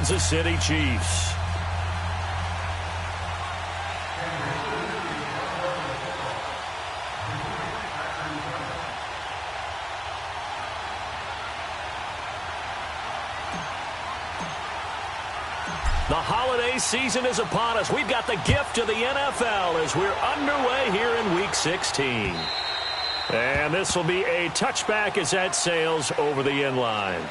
Kansas City Chiefs. The holiday season is upon us. We've got the gift of the NFL as we're underway here in Week 16. And this will be a touchback as that sails over the end line.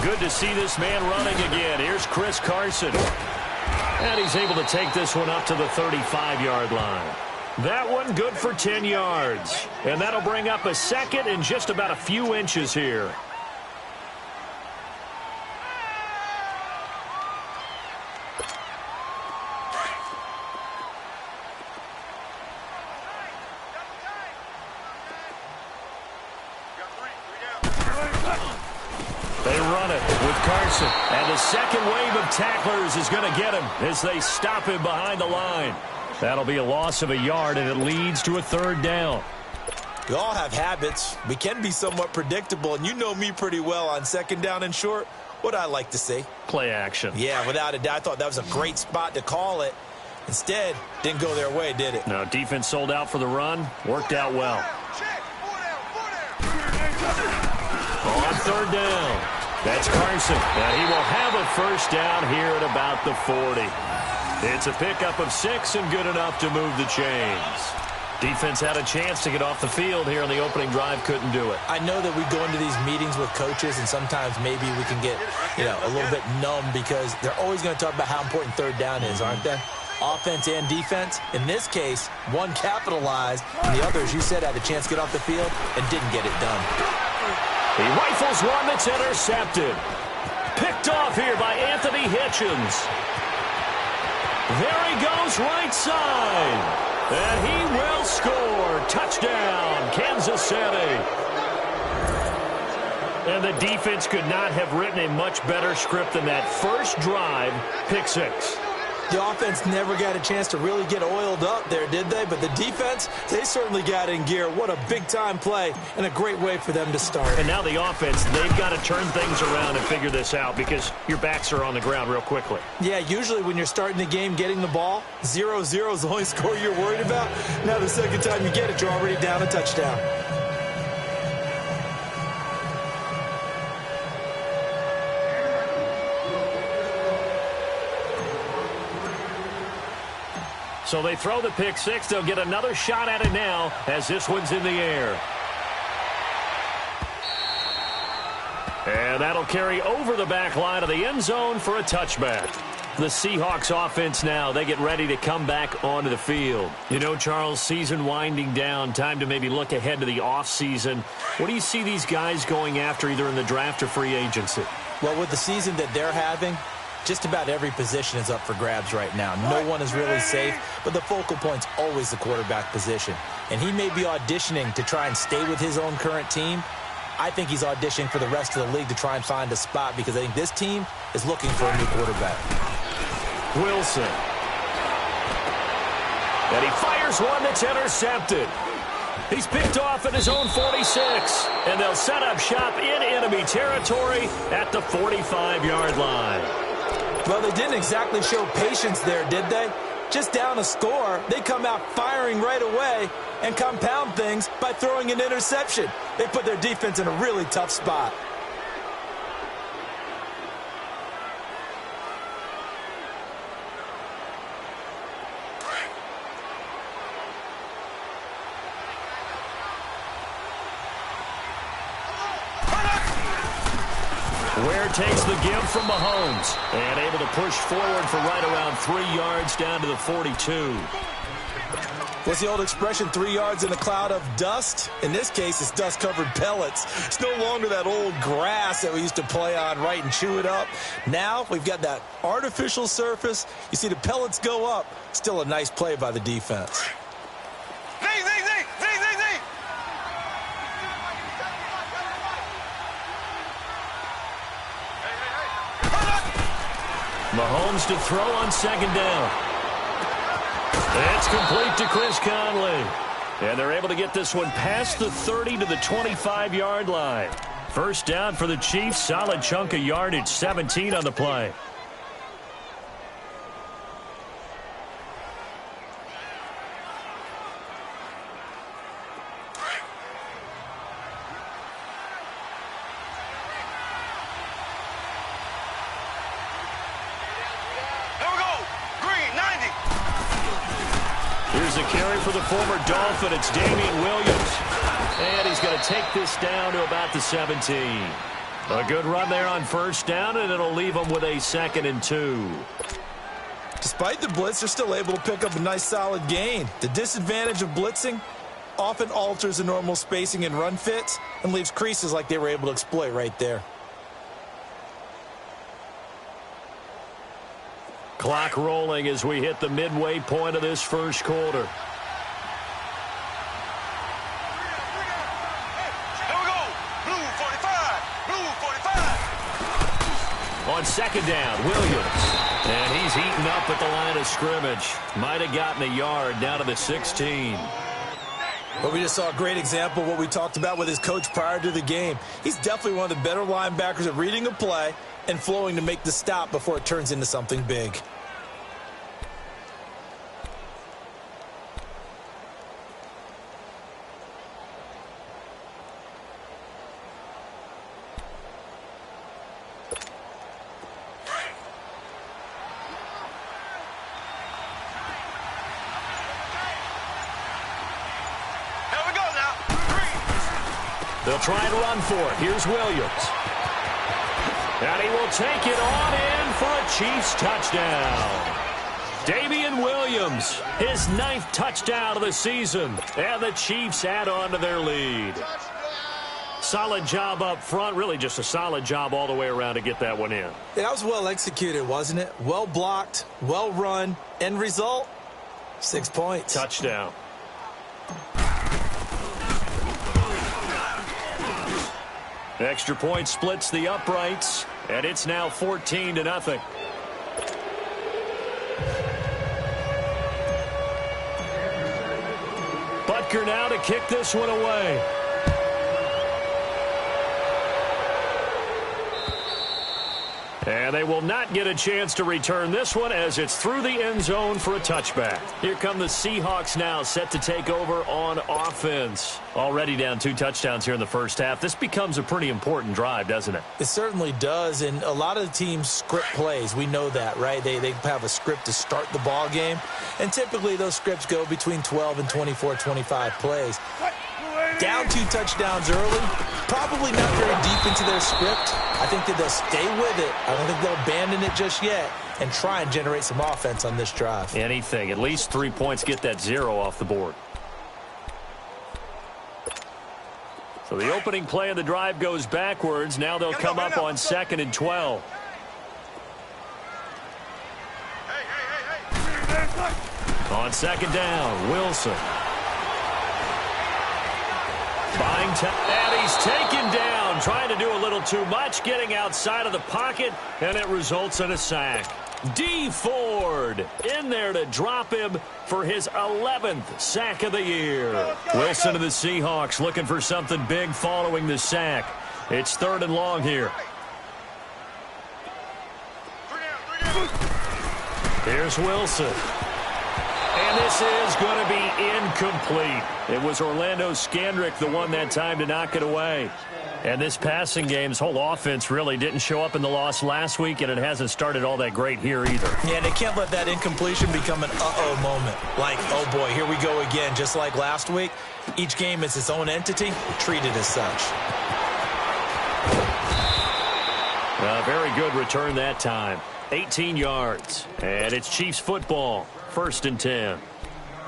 Good to see this man running again. Here's Chris Carson. And he's able to take this one up to the 35-yard line. That one good for 10 yards. And that'll bring up a second and just about a few inches here. They run it with Carson. And the second wave of tacklers is going to get him as they stop him behind the line. That'll be a loss of a yard, and it leads to a third down. We all have habits. We can be somewhat predictable, and you know me pretty well on second down and short. What I like to say? Play action. Yeah, without a doubt. I thought that was a great spot to call it. Instead, didn't go their way, did it? No, defense sold out for the run. Worked out well. On third down, that's Carson. And he will have a first down here at about the 40. It's a pickup of 6 and good enough to move the chains. Defense had a chance to get off the field here on the opening drive, couldn't do it. I know that we go into these meetings with coaches, and sometimes maybe we can get, a little bit numb because they're always going to talk about how important third down is, aren't they? Offense and defense. In this case, one capitalized, and the other, as you said, had a chance to get off the field and didn't get it done. He rifles one that's intercepted. Picked off here by Anthony Hitchens. There he goes right side. And he will score. Touchdown, Kansas City. And the defense could not have written a much better script than that first drive, pick 6. The offense never got a chance to really get oiled up there, did they? But the defense, they certainly got in gear. What a big-time play and a great way for them to start. And now the offense, they've got to turn things around and figure this out because your backs are on the ground real quickly. Yeah, usually when you're starting the game getting the ball, 0-0 is the only score you're worried about. Now the second time you get it, you're already down a touchdown. So they throw the pick 6. They'll get another shot at it now as this one's in the air. And that'll carry over the back line of the end zone for a touchback. The Seahawks offense now, they get ready to come back onto the field. You know, Charles, season winding down, time to maybe look ahead to the offseason. What do you see these guys going after either in the draft or free agency? Well, with the season that they're having, just about every position is up for grabs right now. No one is really safe, but the focal point's always the quarterback position. And he may be auditioning to try and stay with his own current team. I think he's auditioning for the rest of the league to try and find a spot because I think this team is looking for a new quarterback. Wilson. And he fires one that's intercepted. He's picked off at his own 46. And they'll set up shop in enemy territory at the 45-yard line. Well, they didn't exactly show patience there, did they? Just down a score, they come out firing right away and compound things by throwing an interception. They put their defense in a really tough spot. Ware takes the give from Mahomes and able to push forward for right around 3 yards down to the 42. What's the old expression, 3 yards in a cloud of dust? In this case, it's dust-covered pellets. It's no longer that old grass that we used to play on, right, and chew it up. Now we've got that artificial surface. You see the pellets go up. Still a nice play by the defense. Mahomes to throw on second down. It's complete to Chris Conley. And they're able to get this one past the 30 to the 25-yard line. First down for the Chiefs. Solid chunk of yardage, 17 on the play. Here's a carry for the former Dolphin. It's Damian Williams. And he's going to take this down to about the 17. A good run there on first down, and it'll leave them with a 2nd and 2. Despite the blitz, they're still able to pick up a nice solid gain. The disadvantage of blitzing often alters the normal spacing and run fits and leaves creases like they were able to exploit right there. Clock rolling as we hit the midway point of this first quarter. Here we go. Blue 45. Blue 45. On second down, Williams. And he's heating up at the line of scrimmage. Might have gotten a yard down to the 16. But we just saw a great example of what we talked about with his coach prior to the game. He's definitely one of the better linebackers at reading a play and flowing to make the stop before it turns into something big. They'll try and run for it. Here's Williams. And he will take it on in for a Chiefs touchdown. Damian Williams, his 9th touchdown of the season. And the Chiefs add on to their lead. Solid job up front. Really just a solid job all the way around to get that one in. Yeah, that was well executed, wasn't it? Well blocked, well run. End result, 6 points. Touchdown. Extra point splits the uprights, and it's now 14-0. Butker now to kick this one away. And they will not get a chance to return this one as it's through the end zone for a touchback. Here come the Seahawks now set to take over on offense. Already down 2 touchdowns here in the first half. This becomes a pretty important drive, doesn't it? It certainly does, and a lot of the teams script plays. We know that, right? They have a script to start the ball game, and typically those scripts go between 12 and 24, 25 plays. Down 2 touchdowns early, probably not very deep into their script. I think that they'll stay with it. I don't think they'll abandon it just yet and try and generate some offense on this drive. Anything. At least 3 points, get that 0 off the board. So the opening play of the drive goes backwards. Now they'll come up on 2nd and 12. On second down, Wilson. Buying time, and he's taken down, trying to do a little too much, getting outside of the pocket, and it results in a sack. D. Ford in there to drop him for his 11th sack of the year. Wilson and the Seahawks looking for something big following the sack. It's 3rd and long here. Here's Wilson. And this is going to be incomplete. It was Orlando Scandrick the one that time to knock it away. And this passing game's whole offense really didn't show up in the loss last week, and it hasn't started all that great here either. Yeah, they can't let that incompletion become an uh-oh moment. Like, oh boy, here we go again. Just like last week, each game is its own entity, treated as such. A very good return that time. 18 yards. And it's Chiefs football. 1st and 10.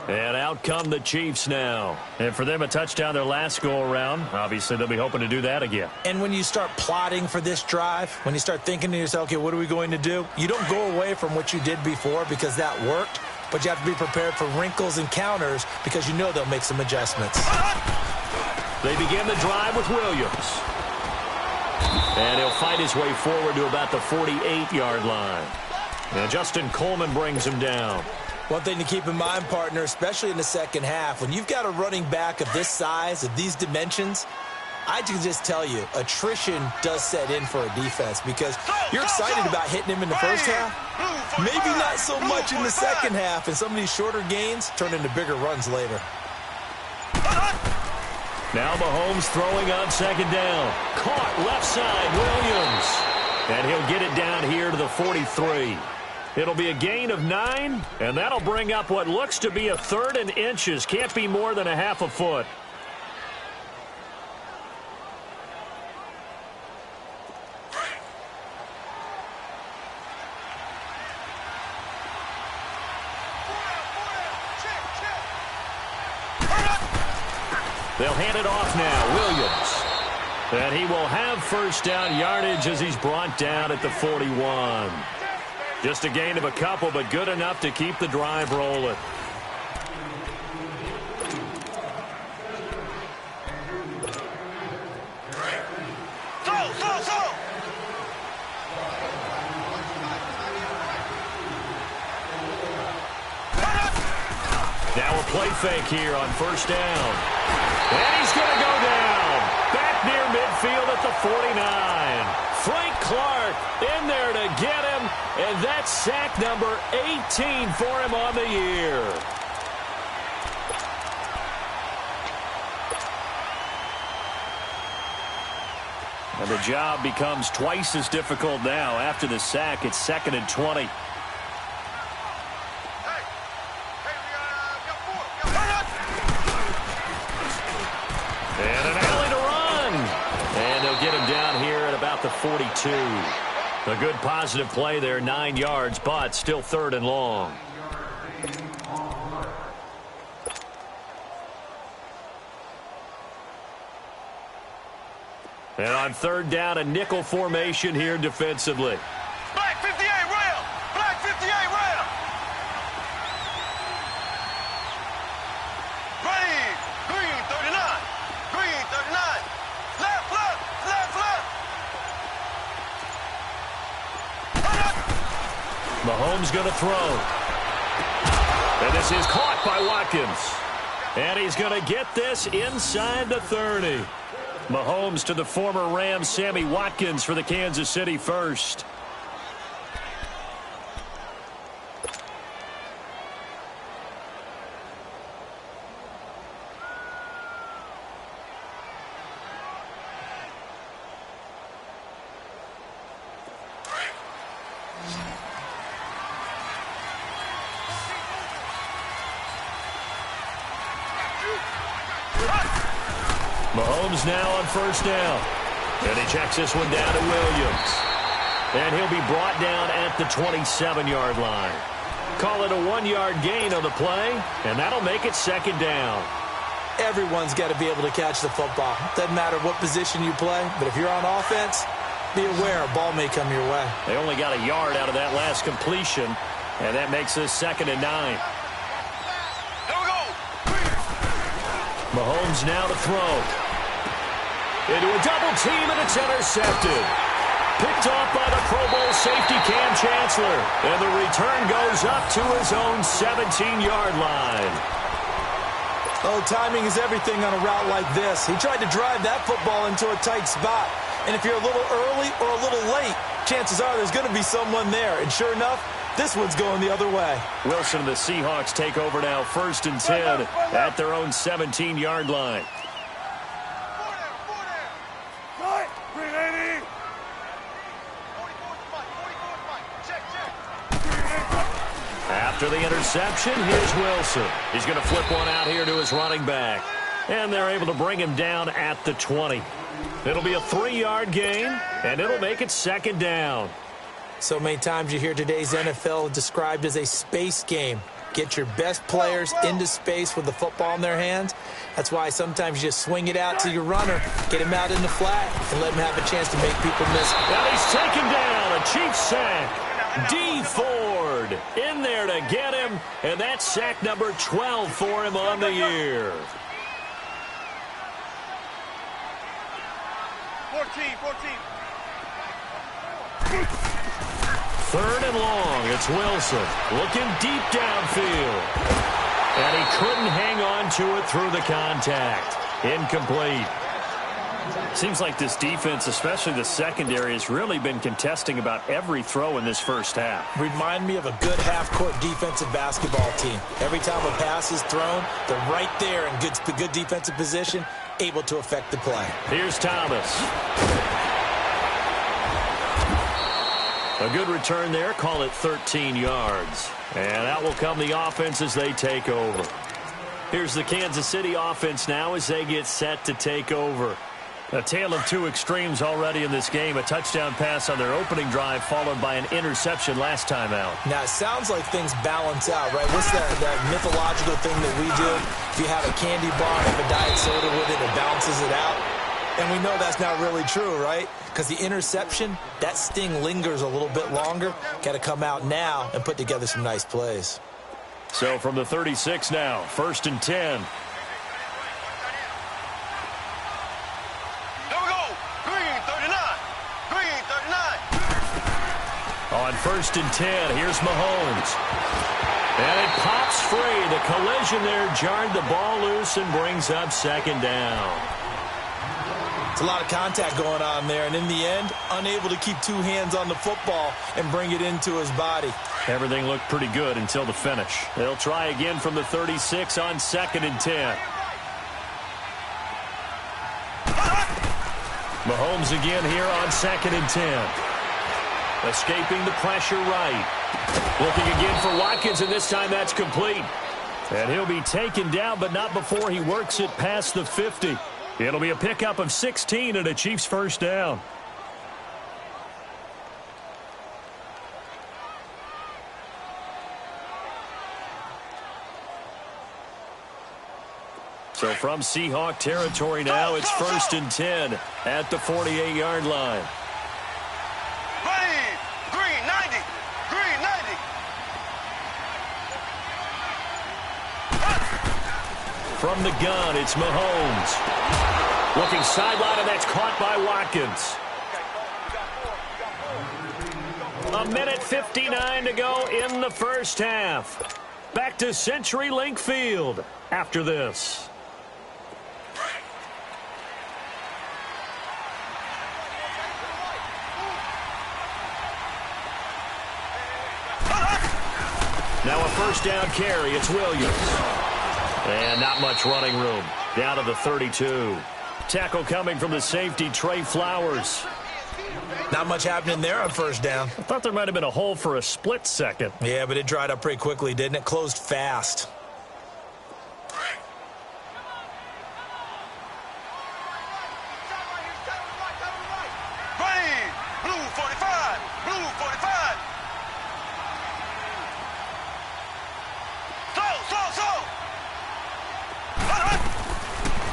And out come the Chiefs now. And for them, a touchdown their last go-around. Obviously, they'll be hoping to do that again. And when you start plotting for this drive, when you start thinking to yourself, okay, what are we going to do? You don't go away from what you did before because that worked, but you have to be prepared for wrinkles and counters because you know they'll make some adjustments. They begin the drive with Williams. And he'll fight his way forward to about the 48-yard line. And Justin Coleman brings him down. One thing to keep in mind, partner, especially in the second half, when you've got a running back of this size, of these dimensions, I can just tell you, attrition does set in for a defense because you're excited about hitting him in the first half. Maybe not so much in the second half, and some of these shorter gains turn into bigger runs later. Now Mahomes throwing on second down. Caught left side, Williams. And he'll get it down here to the 43. It'll be a gain of 9, and that'll bring up what looks to be a 3rd and inches. Can't be more than a half a foot. They'll hand it off now, Williams. And he will have first down yardage as he's brought down at the 41. Just a gain of a couple, but good enough to keep the drive rolling. Now a play fake here on first down. And he's going to go down. Back near midfield at the 49. Frank Clark in there to get him. And that's sack number 18 for him on the year. And the job becomes twice as difficult now. After the sack, it's 2nd and 20. And an alley to run. And they'll get him down here at about the 42. A good positive play there, 9 yards, but still 3rd and long. And on 3rd down, a nickel formation here defensively. Black 58 rail. Black 58 rail. Green. Green 39. Green 39. Left, left, left, left. Mahomes going to throw. And this is caught by Watkins. And he's going to get this inside the 30. Mahomes to the former Rams, Sammy Watkins for the Kansas City first. Mahomes now on first down. And he checks this one down to Williams. And he'll be brought down at the 27-yard line. Call it a 1-yard gain on the play, and that'll make it 2nd down. Everyone's got to be able to catch the football. Doesn't matter what position you play, but if you're on offense, be aware a ball may come your way. They only got a yard out of that last completion, and that makes this 2nd and 9. Here we go. Mahomes now to throw. Into a double team, and it's intercepted. Picked off by the Pro Bowl safety Cam Chancellor. And the return goes up to his own 17-yard line. Oh, timing is everything on a route like this. He tried to drive that football into a tight spot. And if you're a little early or a little late, chances are there's going to be someone there. And sure enough, this one's going the other way. Wilson and the Seahawks take over now, 1st and 10 at their own 17-yard line. After the interception, here's Wilson. He's going to flip one out here to his running back. And they're able to bring him down at the 20. It'll be a 3-yard gain, and it'll make it 2nd down. So many times you hear today's NFL described as a space game. Get your best players into space with the football in their hands. That's why sometimes you just swing it out to your runner, get him out in the flat, and let him have a chance to make people miss. Now he's taken down, a Chiefs sack. D. Ford in there to get him, and that's sack number 12 for him on the year. 14. 3rd and long. It's Wilson looking deep downfield. And he couldn't hang on to it through the contact. Incomplete. Seems like this defense, especially the secondary, has really been contesting about every throw in this first half. Remind me of a good half-court defensive basketball team. Every time a pass is thrown, they're right there in good defensive position, able to affect the play. Here's Thomas. A good return there. Call it 13 yards. And out will come the offense as they take over. Here's the Kansas City offense now as they get set to take over. A tale of two extremes already in this game. A touchdown pass on their opening drive followed by an interception last time out. Now, it sounds like things balance out, right? What's that mythological thing that we do? If you have a candy bar and have a diet soda with it, it balances it out. And we know that's not really true, right? Because the interception, that sting lingers a little bit longer. Got to come out now and put together some nice plays. So from the 36 now, 1st and 10. On 1st and 10, here's Mahomes. And it pops free. The collision there jarred the ball loose and brings up 2nd down. It's a lot of contact going on there, and in the end, unable to keep 2 hands on the football and bring it into his body. Everything looked pretty good until the finish. They'll try again from the 36 on 2nd and 10. Mahomes again here on 2nd and 10. Escaping the pressure right. Looking again for Watkins, and this time that's complete. And he'll be taken down, but not before he works it past the 50. It'll be a pickup of 16 and a Chiefs 1st down. So from Seahawk territory now, it's 1st and 10 at the 48-yard line. Green 90. Green 90. From the gun, it's Mahomes. Looking sideline, and that's caught by Watkins. 1:59 to go in the first half. Back to CenturyLink Field after this. Now a 1st down carry. It's Williams. And not much running room. Down to the 32. Tackle coming from the safety, Trey Flowers. Not much happening there on 1st down. I thought there might have been a hole for a split second. Yeah, but it dried up pretty quickly, didn't it? Closed fast. Green. Blue 45. Blue 45. Slow.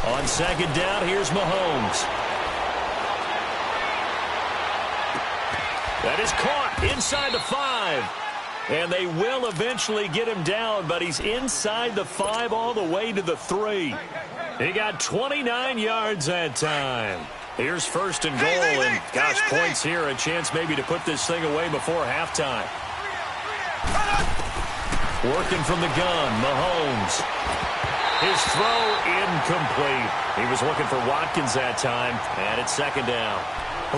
On 2nd down, here's Mahomes. That is caught inside the 5. And they will eventually get him down, but he's inside the 5 all the way to the 3. He got 29 yards that time. Here's 1st and goal, and gosh, points here, a chance maybe to put this thing away before halftime. Working from the gun, Mahomes. His throw incomplete. He was looking for Watkins that time, and it's 2nd down.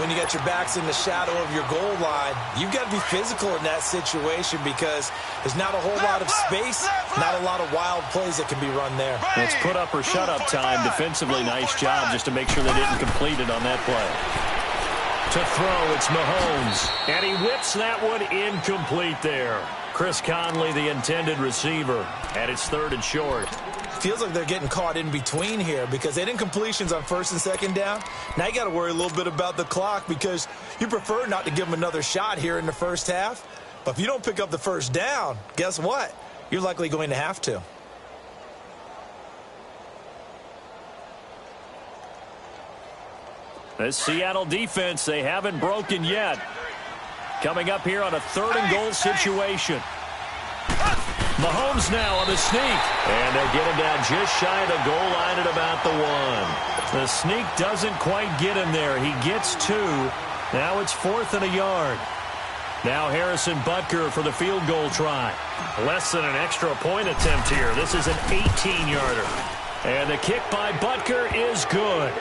When you got your backs in the shadow of your goal line, you've got to be physical in that situation because there's not a whole lot of space, not a lot of wild plays that can be run there. It's put up or shut up time. Defensively, nice job just to make sure they didn't complete it on that play. To throw, it's Mahomes. And he whips that one incomplete there. Chris Conley, the intended receiver, and it's 3rd and short. Feels like they're getting caught in between here because they didn't completions on 1st and 2nd down. Now you got to worry a little bit about the clock because you prefer not to give them another shot here in the first half. But if you don't pick up the 1st down, guess what? You're likely going to have to. This Seattle defense, they haven't broken yet. Coming up here on a 3rd and goal situation. Mahomes now on the sneak. And they'll get him down just shy of the goal line at about the 1. The sneak doesn't quite get him there. He gets 2. Now it's 4th and a yard. Now Harrison Butker for the field goal try. Less than an extra point attempt here. This is an 18-yarder. And the kick by Butker is good.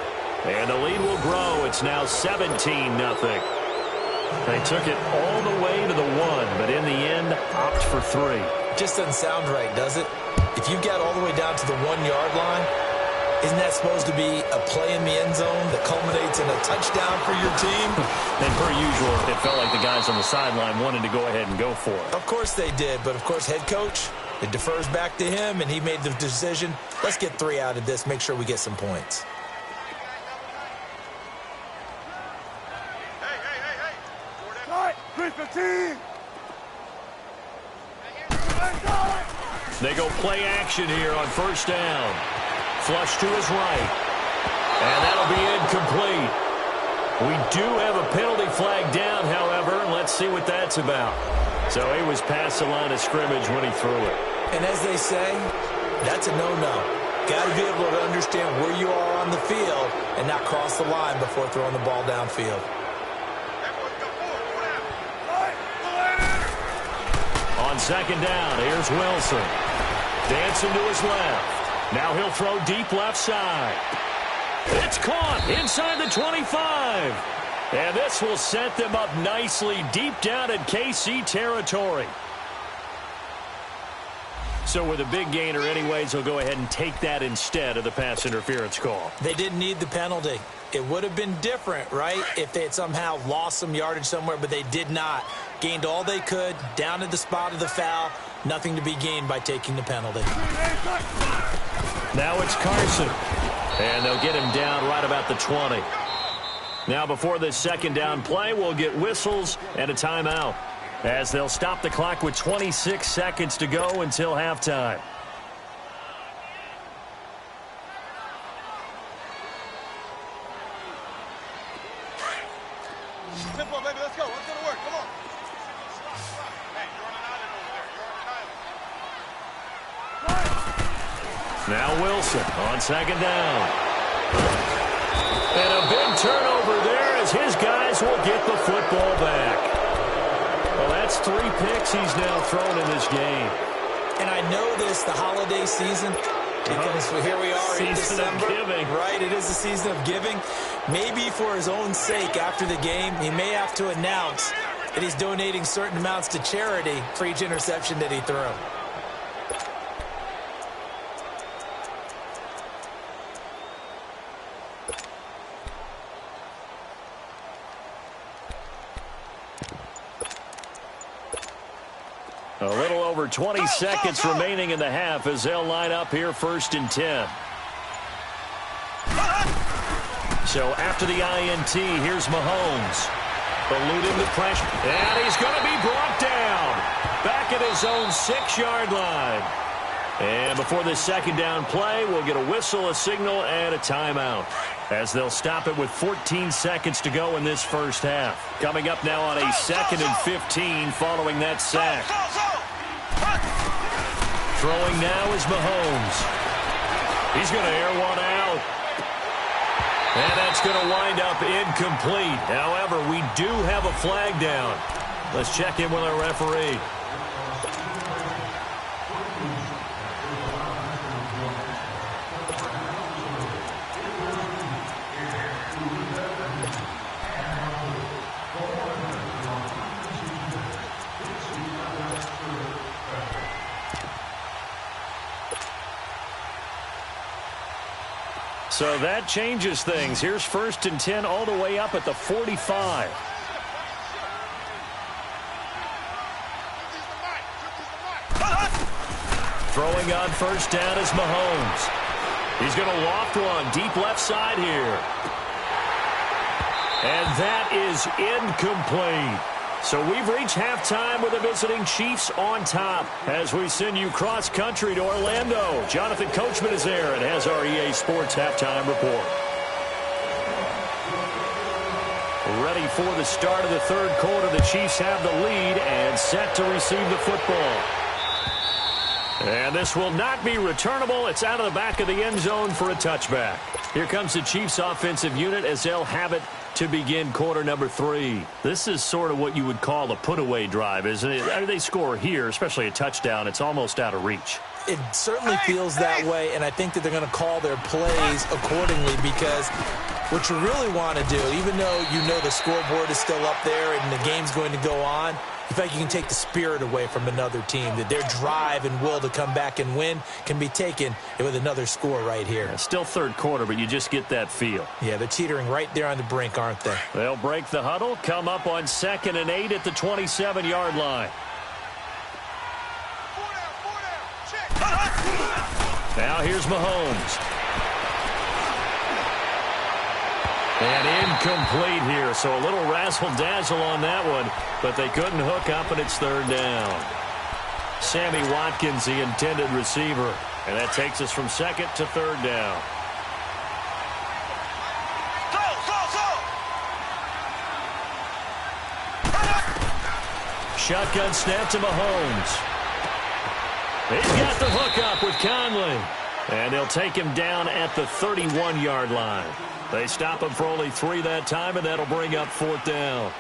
And the lead will grow. It's now 17-0. They took it all the way to the 1, but in the end, opt for 3. Just doesn't sound right, does it? If you got all the way down to the 1-yard line, isn't that supposed to be a play in the end zone that culminates in a touchdown for your team? And per usual, it felt like the guys on the sideline wanted to go ahead and go for it. Of course they did, but of course head coach, it defers back to him, and he made the decision. Let's get 3 out of this, make sure we get some points. Hey. 315. They go play action here on first down. Flush to his right. And that'll be incomplete. We do have a penalty flag down, however. Let's see what that's about. So he was past the line of scrimmage when he threw it. And as they say, that's a no-no. Got to be able to understand where you are on the field and not cross the line before throwing the ball downfield. On second down, here's Wilson. Dancing to his left. Now he'll throw deep left side. It's caught inside the 25. And this will set them up nicely deep down in KC territory. So with a big gainer anyways, he'll go ahead and take that instead of the pass interference call. They didn't need the penalty. It would have been different, right, if they had somehow lost some yardage somewhere, but they did not. Gained all they could, down to the spot of the foul. Nothing to be gained by taking the penalty. Now it's Carson. And they'll get him down right about the 20. Now before this second down play, we'll get whistles and a timeout, as they'll stop the clock with 26 seconds to go until halftime. Tempo, baby, let's go. Let's go to work. Come on. Hey, you're on an island over there. You're on an island. Now Wilson on second down. And a big turnover there as his guys will get the football back. Well, that's 3 picks he's now thrown in this game. And I know this, the holiday season, because here we are in December. Season of giving. Right, it is the season of giving. Maybe for his own sake after the game, he may have to announce that he's donating certain amounts to charity for each interception that he threw. A little over 20 seconds remaining in the half as they'll line up here 1st and 10. So after the INT, here's Mahomes. Eluding the pressure. And he's going to be brought down. Back at his own 6-yard line. And before this second down play, we'll get a whistle, a signal, and a timeout, as they'll stop it with 14 seconds to go in this first half. Coming up now on a 2nd and 15 following that sack. Throwing now is Mahomes. He's going to air one out. And that's going to wind up incomplete. However, we do have a flag down. Let's check in with our referee. So that changes things. Here's 1st and 10 all the way up at the 45. Throwing on first down is Mahomes. He's going to loft one deep left side here. And that is incomplete. So we've reached halftime with the visiting Chiefs on top as we send you cross-country to Orlando. Jonathan Coachman is there and has our EA Sports halftime report. Ready for the start of the 3rd quarter. The Chiefs have the lead and set to receive the football. And this will not be returnable. It's out of the back of the end zone for a touchback. Here comes the Chiefs offensive unit as they'll have it to begin quarter number 3. This is sort of what you would call a put-away drive, isn't it? They score here, especially a touchdown. It's almost out of reach. It certainly feels that way, and I think that they're going to call their plays accordingly, because what you really want to do, even though you know the scoreboard is still up there and the game's going to go on, in fact, you can take the spirit away from another team, that their drive and will to come back and win can be taken with another score right here. Yeah, still third quarter, but you just get that feel. Yeah, they're teetering right there on the brink, aren't they? They'll break the huddle, come up on 2nd and 8 at the 27-yard line. Now here's Mahomes. And incomplete here, so a little razzle-dazzle on that one, but they couldn't hook up, and it's 3rd down. Sammy Watkins, the intended receiver, and that takes us from 2nd to 3rd down. Shotgun snap to Mahomes. He's got the hookup with Conley. And they'll take him down at the 31-yard line. They stop him for only 3 that time, and that'll bring up 4th down.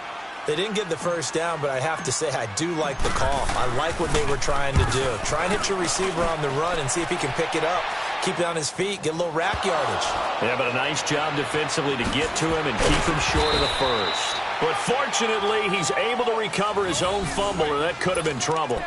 They didn't get the first down, but I have to say I do like the call. I like what they were trying to do. Try and hit your receiver on the run and see if he can pick it up. Keep it on his feet, get a little rack yardage. Yeah, but a nice job defensively to get to him and keep him short of the first. But fortunately, he's able to recover his own fumble, or that could have been trouble.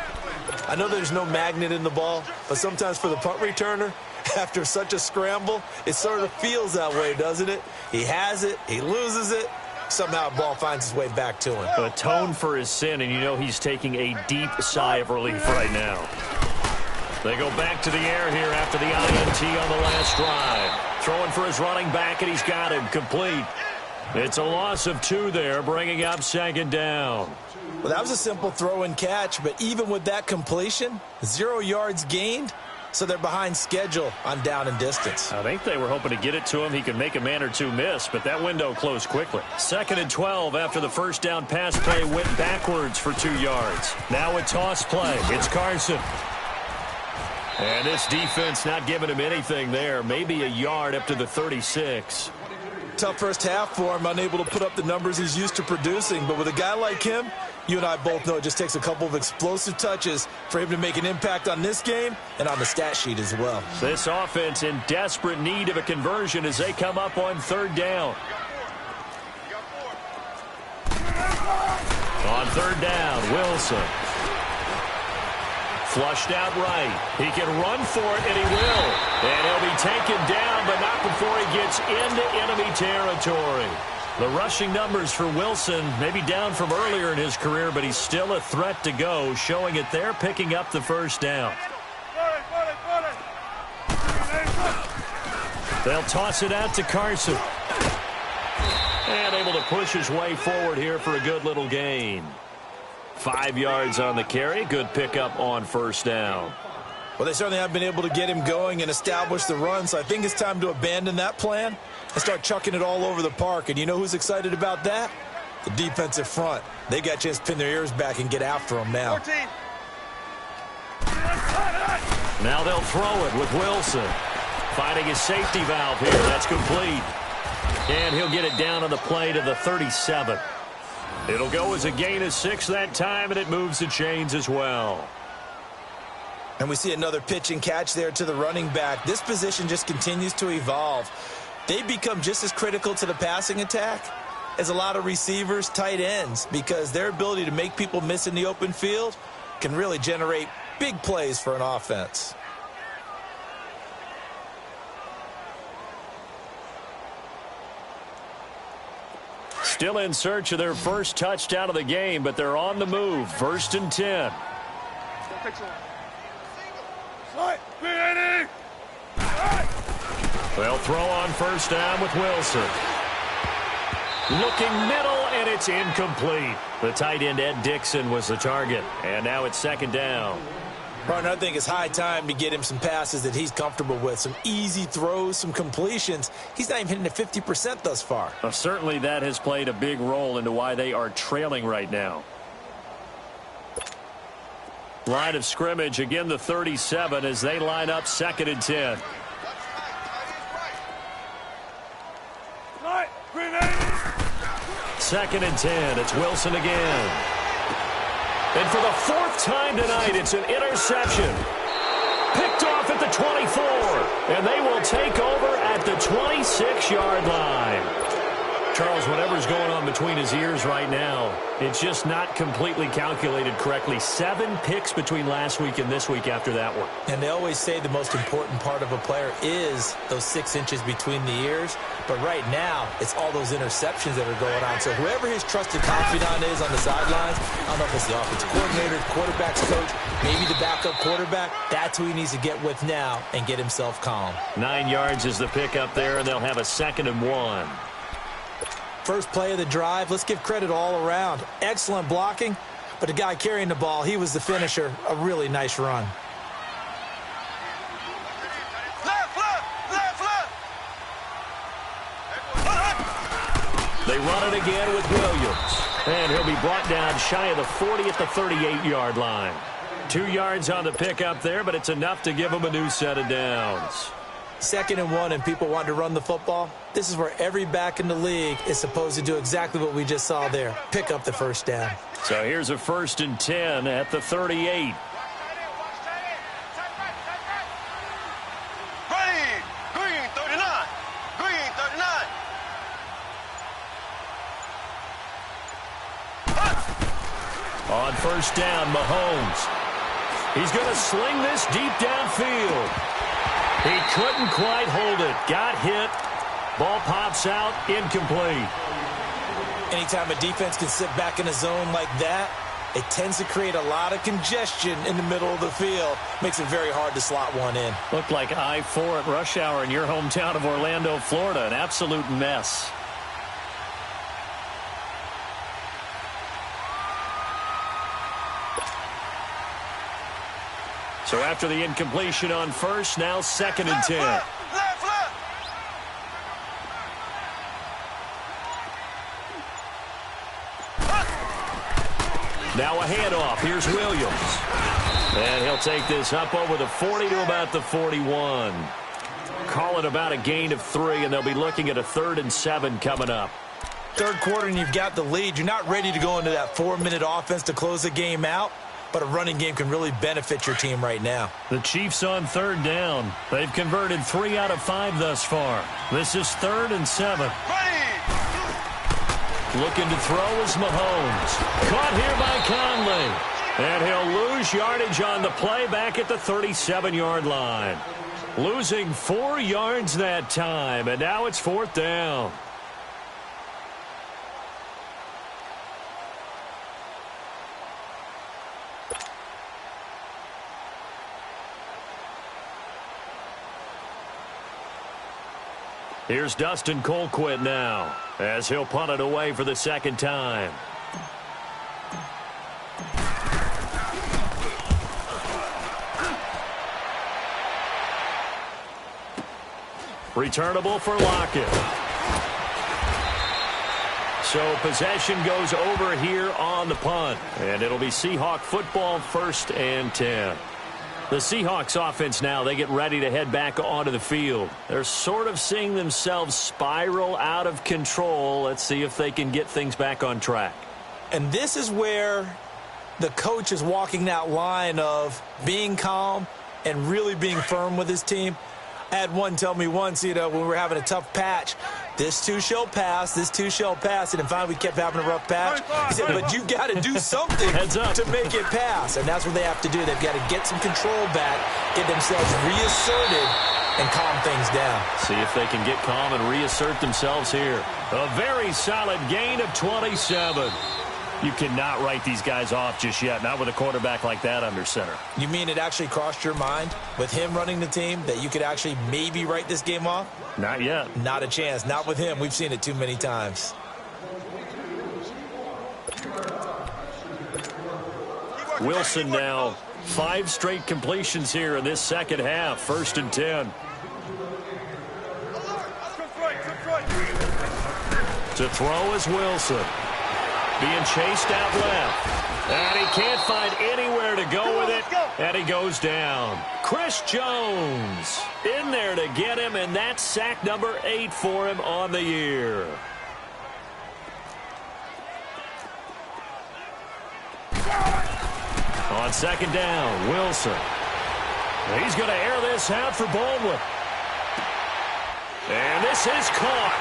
I know there's no magnet in the ball, but sometimes for the punt returner, after such a scramble, it sort of feels that way, doesn't it? He has it, he loses it, somehow the ball finds its way back to him. Atone for his sin, and you know he's taking a deep sigh of relief right now. They go back to the air here after the INT on the last drive. Throwing for his running back, and he's got him complete. It's a loss of 2 there, bringing up 2nd down. Well, that was a simple throw and catch, but even with that completion, 0 yards gained, so they're behind schedule on down and distance. I think they were hoping to get it to him. He could make a man or two miss, but that window closed quickly. 2nd and 12 after the first down pass play went backwards for 2 yards. Now a toss play. It's Carson. And this defense not giving him anything there. Maybe a yard up to the 36. Tough first half for him, unable to put up the numbers he's used to producing. But with a guy like him, you and I both know it just takes a couple of explosive touches for him to make an impact on this game and on the stat sheet as well. This offense in desperate need of a conversion as they come up on 3rd down. On 3rd down, Wilson. Flushed out right. He can run for it, and he will. And he'll be taken down, but not before he gets into enemy territory. The rushing numbers for Wilson maybe down from earlier in his career, but he's still a threat to go, showing it there, picking up the first down. They'll toss it out to Carson. And able to push his way forward here for a good little gain. 5 yards on the carry. Good pickup on first down. Well, they certainly have been able to get him going and establish the run, so I think it's time to abandon that plan and start chucking it all over the park. And you know who's excited about that? The defensive front. They got a chance to pin their ears back and get after him now. 14. Now they'll throw it with Wilson. Finding his safety valve here. That's complete. And he'll get it down on the play to the 37. It'll go as a gain of 6 that time, and it moves the chains as well. And we see another pitch and catch there to the running back. This position just continues to evolve. They become just as critical to the passing attack as a lot of receivers, tight ends, because their ability to make people miss in the open field can really generate big plays for an offense. Still in search of their first touchdown of the game, but they're on the move. 1st and 10. They'll throw on first down with Wilson. Looking middle, and it's incomplete. The tight end, Ed Dixon, was the target. And now it's 2nd down. Partner, I think it's high time to get him some passes that he's comfortable with. Some easy throws, some completions. He's not even hitting at 50% thus far. Well, certainly that has played a big role into why they are trailing right now. Line of scrimmage, again the 37 as they line up 2nd and 10. Second and 10. It's Wilson again. And for the 4th time tonight, it's an interception. Picked off at the 24. And they will take over at the 26-yard line. Charles, whatever's going on between his ears right now, it's just not completely calculated correctly. 7 picks between last week and this week after that one. And they always say the most important part of a player is those 6 inches between the ears. But right now, it's all those interceptions that are going on. So whoever his trusted confidant is on the sidelines, I don't know if it's the offensive coordinator, the quarterback's coach, maybe the backup quarterback, that's who he needs to get with now and get himself calm. 9 yards is the pick up there, and they'll have a 2nd and 1. First play of the drive, let's give credit all around. Excellent blocking, but the guy carrying the ball, he was the finisher. A really nice run. They run it again with Williams. And he'll be brought down shy of the 40 at the 38-yard line. 2 yards on the pickup there, but it's enough to give him a new set of downs. 2nd and 1 and people want to run the football. This is where every back in the league is supposed to do exactly what we just saw there. Pick up the first down. So here's a 1st and 10 at the 38. Ready. Green 39. Green 39. On 1st down, Mahomes. He's going to sling this deep downfield. He couldn't quite hold it. Got hit. Ball pops out. Incomplete. Anytime a defense can sit back in a zone like that, it tends to create a lot of congestion in the middle of the field. Makes it very hard to slot one in. Looked like I-4 at rush hour in your hometown of Orlando, Florida. An absolute mess. So after the incompletion on 1st, now 2nd and 10. Left. Now a handoff. Here's Williams. And he'll take this up over the 40 to about the 41. Call it about a gain of 3, and they'll be looking at a 3rd and 7 coming up. 3rd quarter and you've got the lead. You're not ready to go into that 4-minute offense to close the game out. But a running game can really benefit your team right now. The Chiefs on 3rd down. They've converted 3 out of 5 thus far. This is 3rd and 7. Looking to throw is Mahomes. Caught here by Conley. And he'll lose yardage on the play back at the 37-yard line. Losing 4 yards that time, and now it's 4th down. Here's Dustin Colquitt now, as he'll punt it away for the 2nd time. Returnable for Lockett. So possession goes over here on the punt, and it'll be Seahawk football, 1st and 10. The Seahawks offense now, they get ready to head back onto the field. They're sort of seeing themselves spiral out of control. Let's see if they can get things back on track. And this is where the coach is walking that line of being calm and really being firm with his team. I had one tell me once, when we were having a tough patch, this too shall pass, this too shall pass. And finally, we kept having a rough patch. He said, but you got to do something to make it pass. And that's what they have to do. They've got to get some control back, get themselves reasserted, and calm things down. See if they can get calm and reassert themselves here. A very solid gain of 27. You cannot write these guys off just yet, not with a quarterback like that under center. You mean it actually crossed your mind with him running the team that you could actually maybe write this game off? Not yet. Not a chance. Not with him. We've seen it too many times. Wilson now 5 straight completions here in this 2nd half. 1st and 10. To throw is Wilson. Being chased out left. And he can't find anywhere to go with it. And he goes down. Chris Jones in there to get him, and that's sack number 8 for him on the year. On second down, Wilson. He's going to air this out for Baldwin. And this is caught.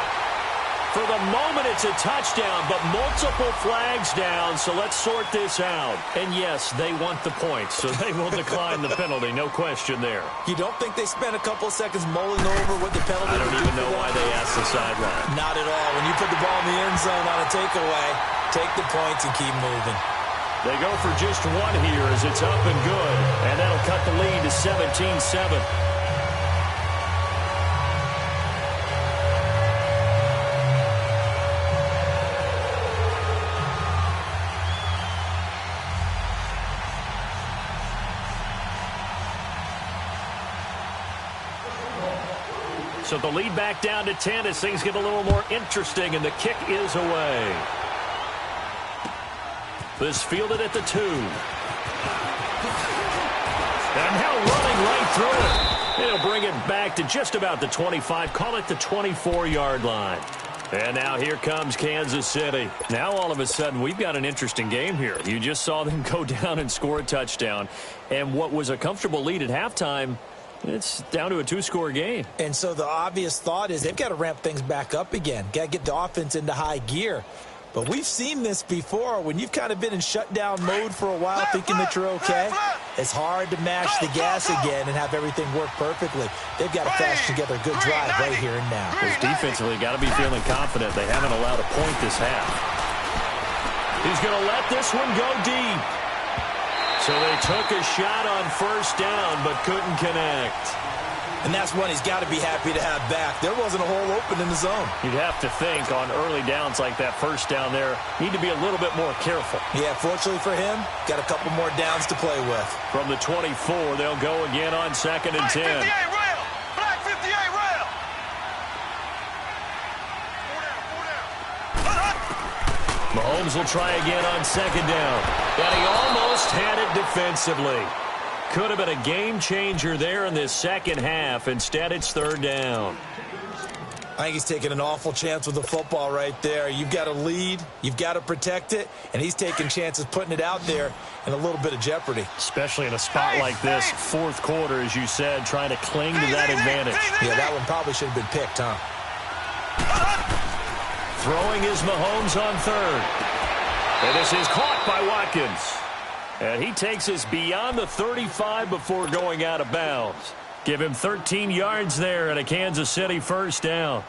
For the moment, it's a touchdown, but multiple flags down, so let's sort this out. And yes, they want the points, so they will decline the penalty, no question there. You don't think they spent a couple of seconds mulling over what the penalty I would don't do even know why they asked the sideline. Not at all. When you put the ball in the end zone on a takeaway, take the points and keep moving. They go for just one here as it's up and good, and that'll cut the lead to 17-7. So the lead back down to 10 as things get a little more interesting, and the kick is away. This fielded at the 2. And now running right through it. It'll bring it back to just about the 25, call it the 24-yard line. And now here comes Kansas City. Now all of a sudden we've got an interesting game here. You just saw them go down and score a touchdown. And what was a comfortable lead at halftime, it's down to a 2-score game. And so the obvious thought is they've got to ramp things back up again. Got to get the offense into high gear. But we've seen this before. When you've kind of been in shutdown mode for a while thinking that you're okay, it's hard to mash the gas again and have everything work perfectly. They've got to fashion together a good drive right here and now. Because defensively, got to be feeling confident. They haven't allowed a point this half. He's going to let this one go deep. So they took a shot on first down, but couldn't connect. And that's one he's got to be happy to have back. There wasn't a hole open in the zone. You'd have to think on early downs like that first down there, need to be a little bit more careful. Yeah, fortunately for him, got a couple more downs to play with. From the 24, they'll go again on second and 10. Black 58 rail! Black 58 rail! Mahomes will try again on second down. And he almost had it defensively. Could have been a game changer there in this second half. Instead, it's third down. I think he's taking an awful chance with the football right there. You've got to lead, you've got to protect it, and he's taking chances putting it out there in a little bit of jeopardy. Especially in a spot like this, fourth quarter, as you said, trying to cling to that advantage. Yeah, that one probably should have been picked, huh? Throwing is Mahomes on third. And this is caught by Watkins. And he takes us beyond the 35 before going out of bounds. Give him 13 yards there and a Kansas City first down.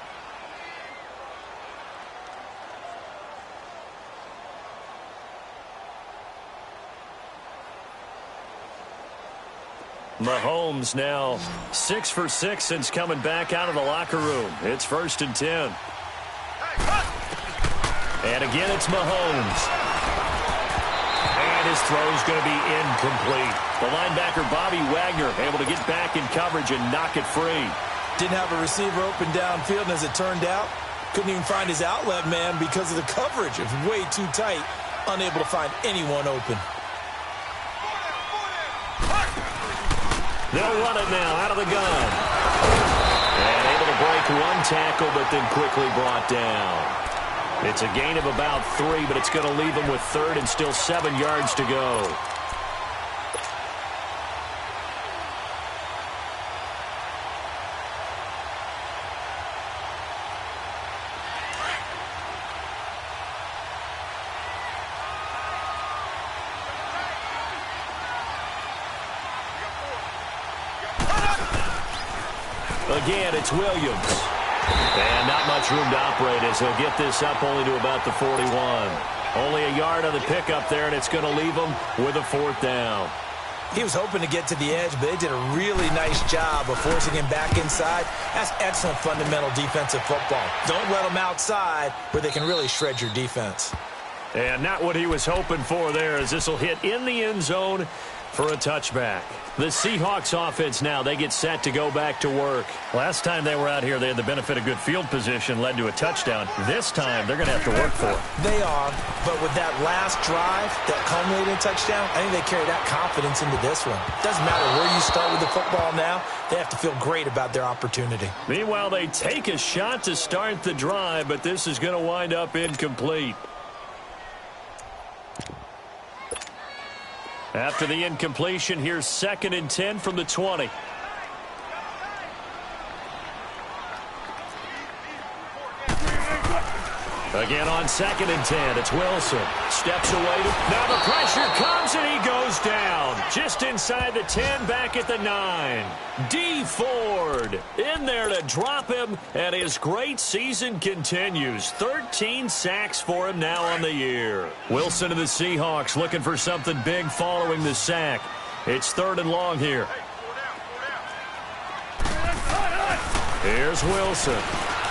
Mahomes now 6 for 6 since coming back out of the locker room. It's first and 10. And again, it's Mahomes. And his throw's going to be incomplete. The linebacker, Bobby Wagner, able to get back in coverage and knock it free. Didn't have a receiver open downfield, and as it turned out, couldn't even find his outlet man because of the coverage. It was way too tight, unable to find anyone open. They'll run it now out of the gun. And able to break one tackle, but then quickly brought down. It's a gain of about 3, but it's going to leave them with third and still 7 yards to go. Again, it's Williams. And not much room to operate as he'll get this up only to about the 41. Only a yard on the pickup there, and it's going to leave him with a fourth down. He was hoping to get to the edge, but they did a really nice job of forcing him back inside. That's excellent fundamental defensive football. Don't let them outside where they can really shred your defense. And not what he was hoping for there, as this will hit in the end zone. for a touchback. The Seahawks offense now, they get set to go back to work. Last time they were out here, they had the benefit of good field position, led to a touchdown. This time, they're going to have to work for it. They are, but with that last drive that culminated in a touchdown, I think they carry that confidence into this one. Doesn't matter where you start with the football now, they have to feel great about their opportunity. Meanwhile, they take a shot to start the drive, but this is going to wind up incomplete. After the incompletion, here's 2nd and 10 from the 20. Again on 2nd and 10, it's Wilson. Steps away. Now the pressure comes and he goes down. Just inside the 10, back at the 9. D. Ford in there to drop him, and his great season continues. 13 sacks for him now on the year. Wilson and the Seahawks looking for something big following the sack. It's 3rd and long here. Here's Wilson.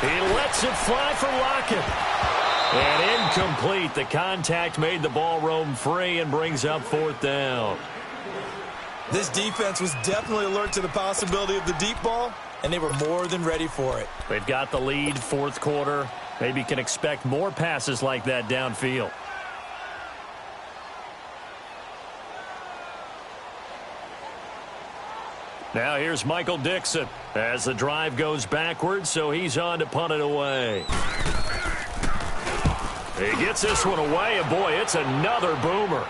He lets it fly for Lockett. And incomplete. The contact made the ball roam free and brings up 4th down. This defense was definitely alert to the possibility of the deep ball, and they were more than ready for it. They've got the lead, 4th quarter. Maybe can expect more passes like that downfield. Now here's Michael Dixon as the drive goes backwards, so he's on to punt it away. He gets this one away, and boy, it's another boomer.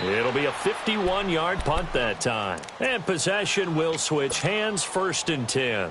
It'll be a 51-yard punt that time. And possession will switch hands, 1st and 10.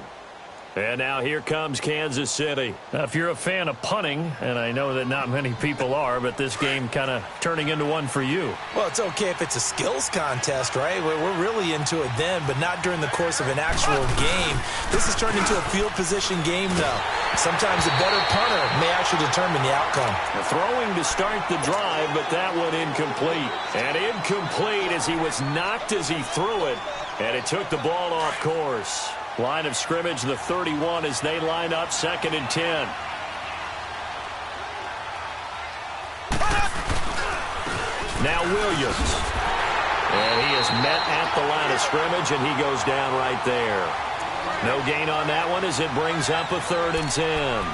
And now here comes Kansas City. Now, if you're a fan of punting, and I know that not many people are, but this game kind of turning into one for you. Well, it's okay if it's a skills contest, right? We're really into it then, but not during the course of an actual game. This has turned into a field position game, though. Sometimes a better punter may actually determine the outcome. Throwing to start the drive, but that one incomplete. And incomplete as he was knocked as he threw it, and it took the ball off course. Line of scrimmage, the 31 as they line up, 2nd and 10. Now Williams. And he is met at the line of scrimmage, and he goes down right there. No gain on that one as it brings up a 3rd and 10.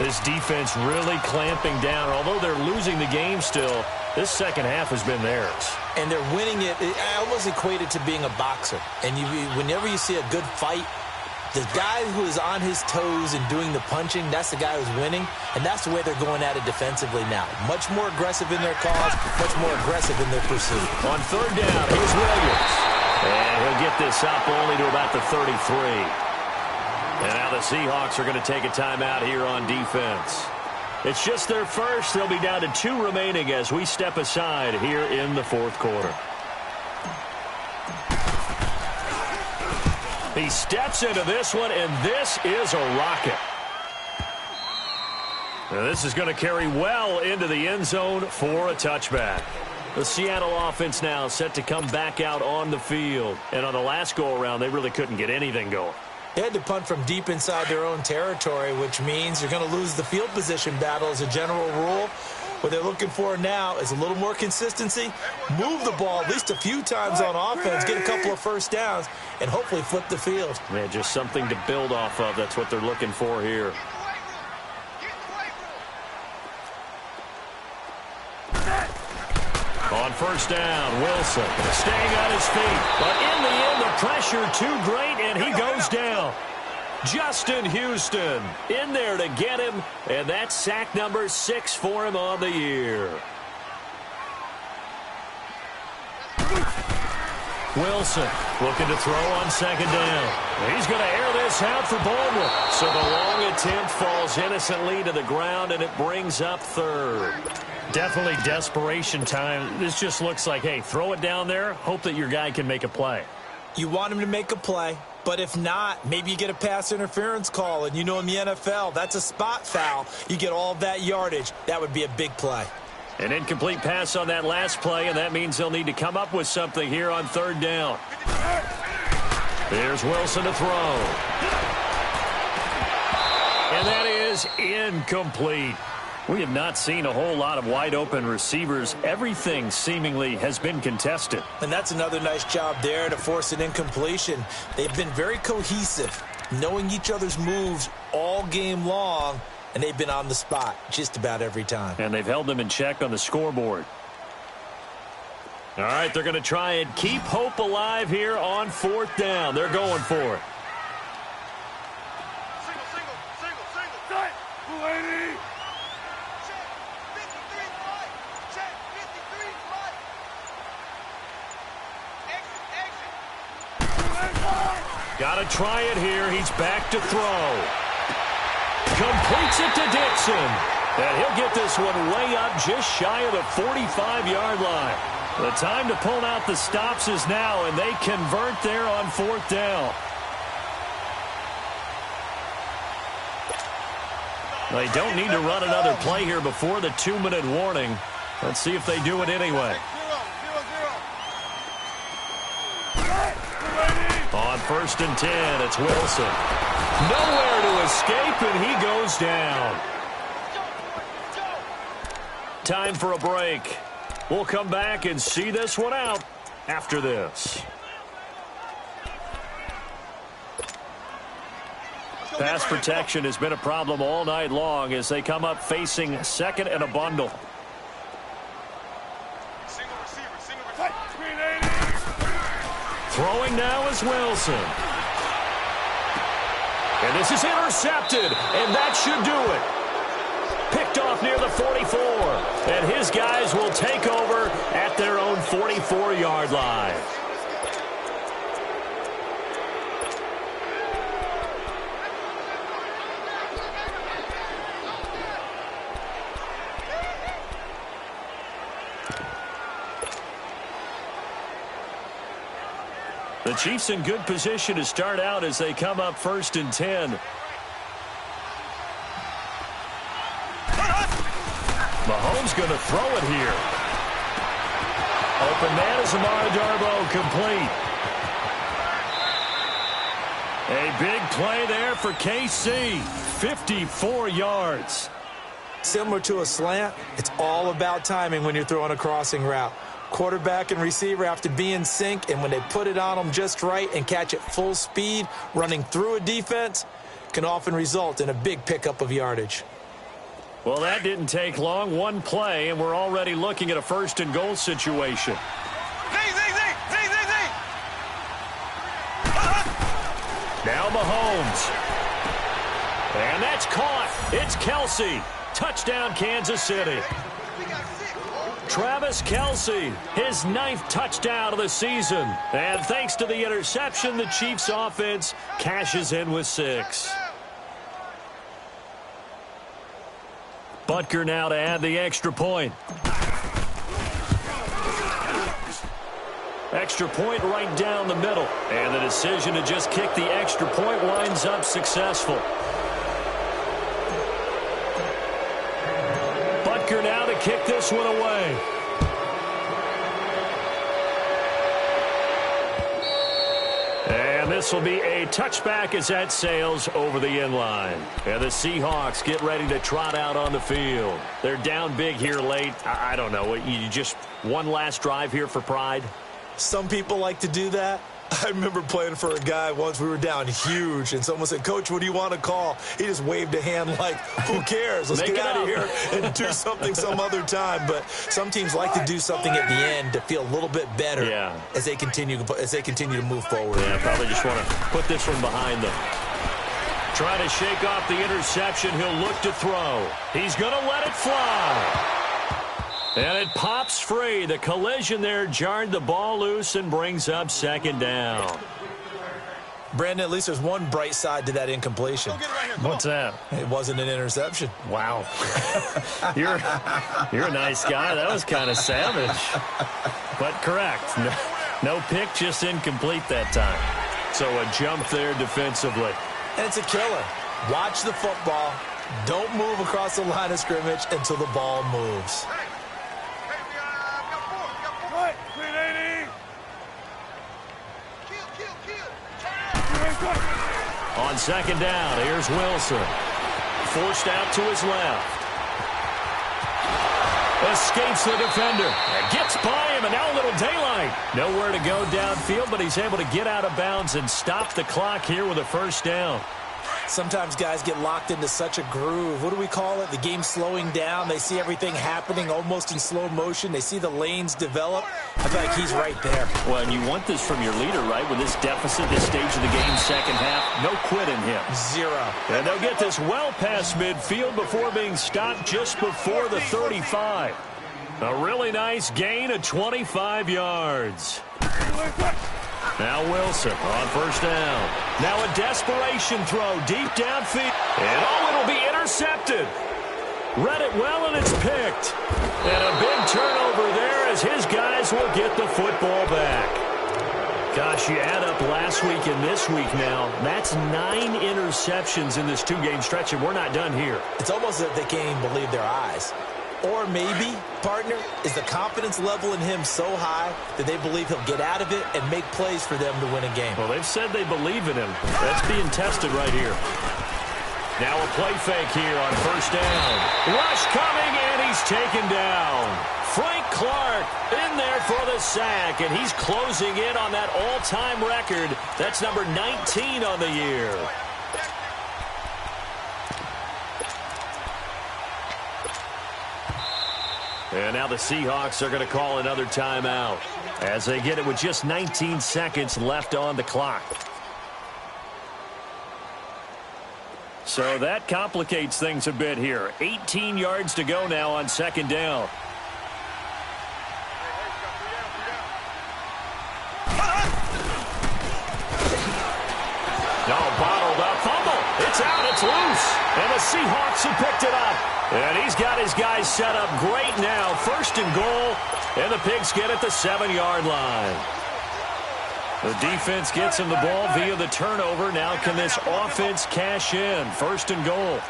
This defense really clamping down. Although they're losing the game still, this second half has been theirs. And they're winning it. I almost equate it to being a boxer. And whenever you see a good fight, the guy who is on his toes and doing the punching, that's the guy who's winning. And that's the way they're going at it defensively now. Much more aggressive in their cause, much more aggressive in their pursuit. On 3rd down, here's Williams. And he'll get this up only to about the 33. And now the Seahawks are going to take a timeout here on defense. It's just their first. They'll be down to 2 remaining as we step aside here in the 4th quarter. He steps into this one, and this is a rocket. Now this is going to carry well into the end zone for a touchback. The Seattle offense now set to come back out on the field. And on the last go-around, they really couldn't get anything going. They had to punt from deep inside their own territory, which means you're going to lose the field position battle as a general rule. What they're looking for now is a little more consistency, move the ball at least a few times on offense, get a couple of first downs, and hopefully flip the field. Man, just something to build off of. That's what they're looking for here. On 1st down, Wilson staying on his feet. But in the end, the pressure too great, and he goes down. Justin Houston in there to get him, and that's sack number 6 for him on the year. Wilson looking to throw on 2nd down. He's going to air this out for Baldwin. So the long attempt falls innocently to the ground, and it brings up 3rd. Definitely desperation time. This just looks like, hey, throw it down there, hope that your guy can make a play. You want him to make a play, but if not, maybe you get a pass interference call, and you know in the NFL, that's a spot foul. You get all that yardage. That would be a big play. An incomplete pass on that last play, and that means they'll need to come up with something here on 3rd down. There's Wilson to throw. And that is incomplete. We have not seen a whole lot of wide-open receivers. Everything seemingly has been contested. And that's another nice job there to force an incompletion. They've been very cohesive, knowing each other's moves all game long, and they've been on the spot just about every time. And they've held them in check on the scoreboard. All right, they're going to try and keep hope alive here on 4th down. They're going for it. Got to try it here. He's back to throw. Completes it to Dixon. And he'll get this one way up just shy of the 45-yard line. The time to pull out the stops is now, and they convert there on 4th down. They don't need to run another play here before the 2-minute warning. Let's see if they do it anyway. On 1st and 10, it's Wilson. Nowhere to escape, and he goes down. Time for a break. We'll come back and see this one out after this. Pass protection has been a problem all night long as they come up facing 2nd and a bundle. Throwing now is Wilson. And this is intercepted, and that should do it. Picked off near the 44, and his guys will take over at their own 44-yard line. The Chiefs in good position to start out as they come up 1st and 10. Mahomes going to throw it here. Open man is Amara Darboh, complete. A big play there for KC. 54 yards. Similar to a slant, it's all about timing when you're throwing a crossing route. Quarterback and receiver have to be in sync, and when they put it on them just right and catch it full speed, running through a defense can often result in a big pickup of yardage. Well, that didn't take long. One play, and we're already looking at a 1st and goal situation. Now Mahomes. And that's caught. It's Kelsey. Touchdown, Kansas City. Travis Kelce, his 9th touchdown of the season. And thanks to the interception, the Chiefs offense cashes in with 6. Butker now to add the extra point. Extra point right down the middle. And the decision to just kick the extra point winds up successful. Butker now to kick this one away. And this will be a touchback as that sails over the end line. And the Seahawks get ready to trot out on the field. They're down big here late. I don't know. You just one last drive here for pride? Some people like to do that. I remember playing for a guy once. We were down huge, and someone said, "Coach, what do you want to call?" He just waved a hand like, who cares? Let's get out of here and do something some other time. But some teams like to do something at the end to feel a little bit better as they continue to move forward. Yeah, probably just want to put this one behind them. Trying to shake off the interception. He'll look to throw. He's going to let it fly. And it pops free. The collision there jarred the ball loose and brings up 2nd down. Brandon, at least there's one bright side to that incompletion. What's that? It wasn't an interception. Wow. You're a nice guy. That was kind of savage. But correct. No pick, just incomplete that time. So a jump there defensively. And it's a killer. Watch the football. Don't move across the line of scrimmage until the ball moves. On 2nd down, here's Wilson. Forced out to his left. Escapes the defender. And gets by him, and now a little daylight. Nowhere to go downfield, but he's able to get out of bounds and stop the clock here with a first down. Sometimes guys get locked into such a groove. What do we call it? The game's slowing down. They see everything happening almost in slow motion. They see the lanes develop. I feel like he's right there. Well, and you want this from your leader, right? With this deficit, this stage of the game, second half, no quit in him. Zero. And they'll get this well past midfield before being stopped just before the 35. A really nice gain of 25 yards. Now Wilson on first down. Now a desperation throw deep downfield. And it'll be intercepted. Read it well, and it's picked. And a big turnover there as his guys will get the football back. Gosh, you add up last week and this week now. That's 9 interceptions in this 2-game stretch, and we're not done here. It's almost as if they can't even believe their eyes. Or maybe, partner, is the confidence level in him so high that they believe he'll get out of it and make plays for them to win a game. Well, they've said they believe in him. That's being tested right here. Now a play fake here on first down. Rush coming, and he's taken down. Frank Clark in there for the sack, and he's closing in on that all-time record. That's number 19 on the year. And now the Seahawks are going to call another timeout as they get it with just 19 seconds left on the clock. So that complicates things a bit here. 18 yards to go now on second down. No, bottled up. Fumble. It's out. It's loose. And the Seahawks have picked it up. And he's got his guys set up great now. First and goal. And the Pigs get at the 7-yard line. The defense gets him the ball via the turnover. Now can this offense cash in? First and goal.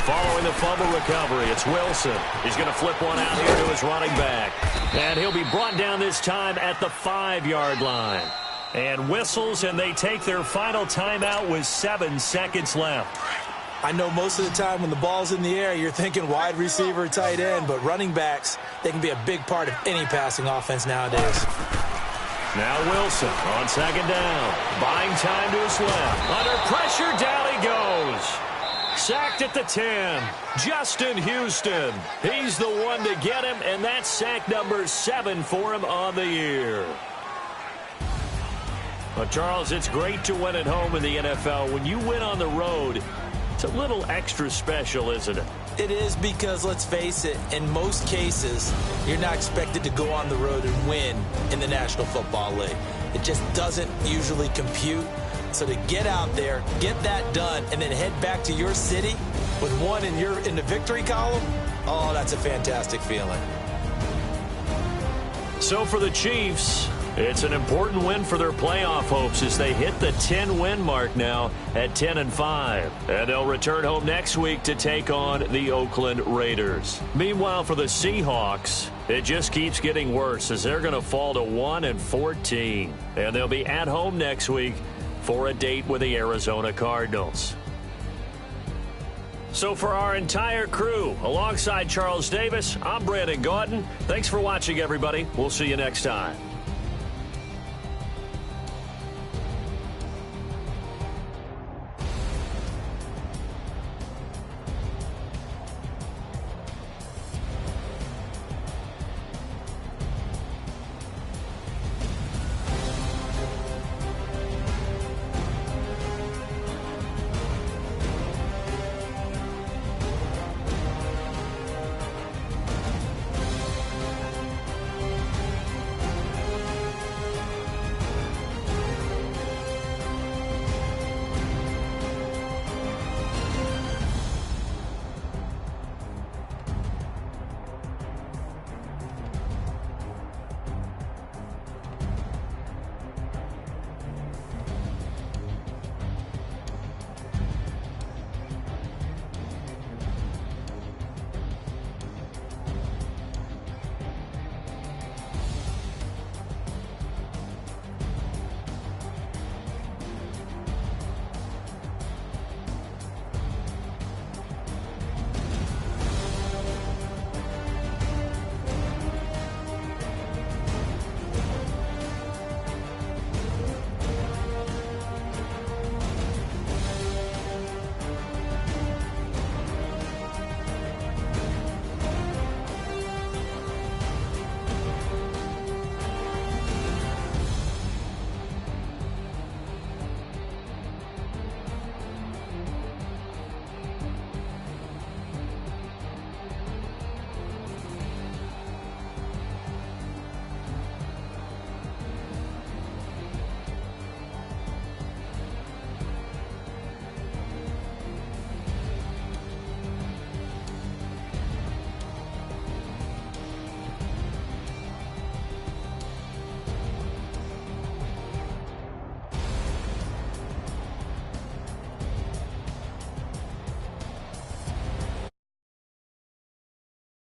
Following the fumble recovery, it's Wilson. He's going to flip one out here to his running back. And he'll be brought down this time at the 5-yard line. And whistles, and they take their final timeout with 7 seconds left. I know most of the time when the ball's in the air, you're thinking wide receiver, tight end, but running backs, they can be a big part of any passing offense nowadays. Now Wilson on second down. Buying time to his left. Under pressure, down he goes. Sacked at the 10. Justin Houston. He's the one to get him, and that's sack number 7 for him on the year. Well, Charles, it's great to win at home in the NFL. When you win on the road, it's a little extra special, isn't it? It is because, let's face it, in most cases, you're not expected to go on the road and win in the National Football League. It just doesn't usually compute. So to get out there, get that done, and then head back to your city with one in the victory column, oh, that's a fantastic feeling. So for the Chiefs, it's an important win for their playoff hopes as they hit the 10-win mark now at 10-5. And they'll return home next week to take on the Oakland Raiders. Meanwhile, for the Seahawks, it just keeps getting worse as they're going to fall to 1-14. And they'll be at home next week for a date with the Arizona Cardinals. So for our entire crew, alongside Charles Davis, I'm Brandon Gaudin. Thanks for watching, everybody. We'll see you next time.